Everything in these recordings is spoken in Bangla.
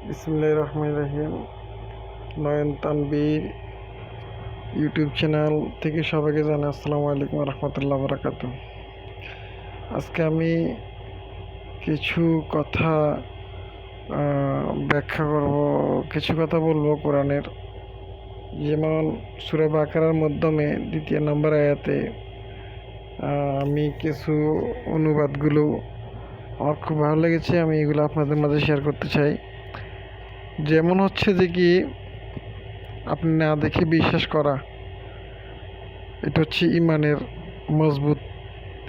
বিসমিল্লাহির রহমানির রহিম। নয়ন তানবীর ইউটিউব চ্যানেল থেকে সবাইকে জানাই আসসালামু আলাইকুম রহমতুল্লাহ বারাকাতু। আজকে আমি কিছু কথা ব্যাখ্যা করব, কিছু কথা বলবো কোরআনের। যেমন সূরা বাকারার মাধ্যমে 2 নম্বর আয়াতে আমি কিছু অনুবাদগুলো আমার খুব ভালো লেগেছে, আমি এগুলো আপনাদের মাঝে শেয়ার করতে চাই। যেমন হচ্ছে যে কি, আপনি না দেখে বিশ্বাস করা, এটা হচ্ছে ইমানের মজবুত।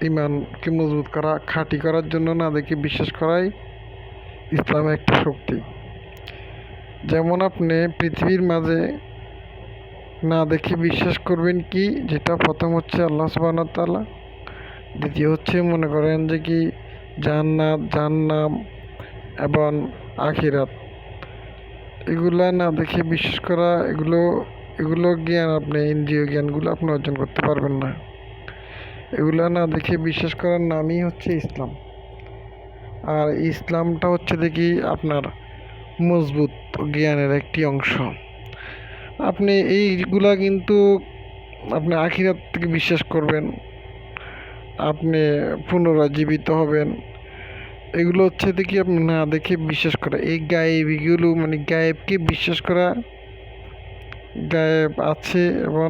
ইমানকে মজবুত করা, খাঁটি করার জন্য না দেখে বিশ্বাস করাই ইসলামের একটা শক্তি। যেমন আপনি পৃথিবীর মাঝে না দেখে বিশ্বাস করবেন কি, যেটা প্রথম হচ্ছে আল্লাহ সুবহানাহু ওয়া তাআলা, দ্বিতীয় হচ্ছে মনে করেন যে কি জান্নাত, জাহান্নাম এবং আখিরাত। এগুলা না দেখে বিশ্বাস করা, এগুলো জ্ঞান, আপনি ইন্দ্রিয় জ্ঞানগুলো আপনি অর্জন করতে পারবেন না। এগুলো না দেখে বিশ্বাস করার নামই হচ্ছে ইসলাম। আর ইসলামটা হচ্ছে দেখি আপনার মজবুত জ্ঞানের একটি অংশ। আপনি এইগুলা কিন্তু আপনি আখিরাত থেকে বিশ্বাস করবেন, আপনি পুনরায় জীবিত হবেন, এগুলো হচ্ছে দেখি আপনি না দেখে বিশ্বাস করা। এই গায়েবীগুলো মানে গায়েবকে বিশ্বাস করা, গায়েব আছে এবং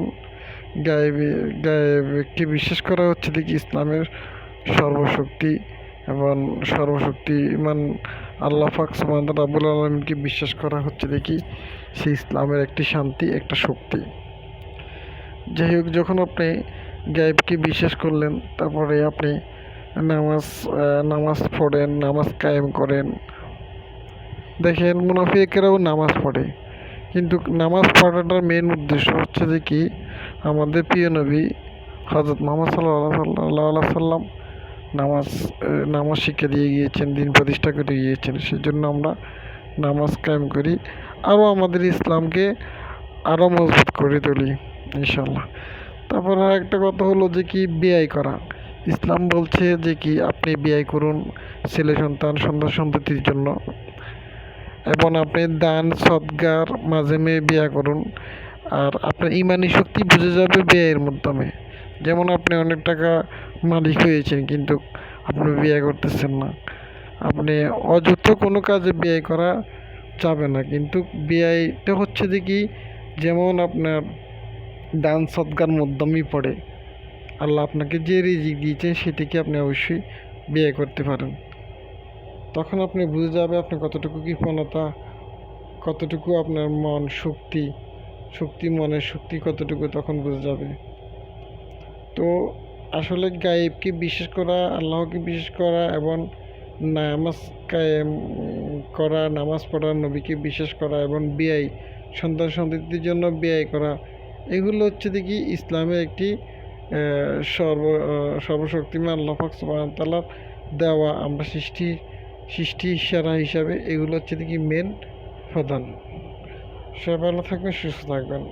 গায়েবকে বিশ্বাস করা হচ্ছে দেখি ইসলামের সর্বশক্তি এবং সর্বশক্তিমান আল্লাহ পাক সুবহানাহু রাব্বুল আলামিনকে বিশ্বাস করা হচ্ছে দেখি সেই ইসলামের একটি শান্তি, একটা শক্তি। যাই হোক, যখন আপনি গায়েবকে বিশ্বাস করলেন, তারপরে আপনি নামাজ পড়েন, নামাজ কায়েম করেন। দেখেন মুনাফিকেরাও নামাজ পড়ে, কিন্তু নামাজ পড়াটার মেন উদ্দেশ্য হচ্ছে যে কি, আমাদের প্রিয় নবী হযরত মুহাম্মদ সাল্লাল্লাহু আলাইহি সাল্লাম নামাজ শিক্ষা দিয়ে গিয়েছেন, দিন প্রতিষ্ঠা করে গিয়েছেন। সেজন্য আমরা নামাজ কায়েম করি, আরও আমাদের ইসলামকে আরও মজবুত করে তুলি ইনশাল্লাহ। তারপর আর একটা কথা হলো যে কি, ব্যয় করা। ইসলাম বলছে যে কি আপনি ব্যয় করুন ছেলে সন্তান, সন্তান সন্ততির জন্য, এবং আপনি দান সদগার মাধ্যমে ব্যয় করুন। আর আপনার ইমানি শক্তি বুঝে যাবে ব্যয়ের মাধ্যমে। যেমন আপনি অনেক টাকা মালিক হয়েছেন, কিন্তু আপনি ব্যয় করতেছেন না। আপনি অযথা কোনো কাজে ব্যয় করা যাবে না, কিন্তু ব্যয়টা হচ্ছে দেখি যেমন আপনার দান সদগার মাধ্যমেই পড়ে। আল্লাহ আপনাকে যে রিজিক দিয়েছেন সেটিকে আপনি অবশ্যই ব্যয় করতে পারেন। তখন আপনি বুঝে যাবে আপনি কতটুকু কৃপণতা, কতটুকু আপনার মন মনের শক্তি কতটুকু, তখন বুঝে যাবে। তো আসলে গায়েবকে বিশ্বাস করা, আল্লাহকে বিশ্বাস করা এবং নামাজ কায়েম করা, নামাজ পড়া, নবীকে বিশ্বাস করা এবং ব্যয়, সন্তান সন্ততির জন্য ব্যয় করা, এগুলো হচ্ছে দেখি ইসলামের একটি সর্বশক্তিমান আল্লাহ পাক সুবহানাহু ওয়া তাআলার দেওয়া, আমরা সৃষ্টি ইশারা হিসাবে এগুলো হচ্ছে দেখি মেন প্রধান। সবাই ভালো থাকবেন, সুস্থ থাকবেন।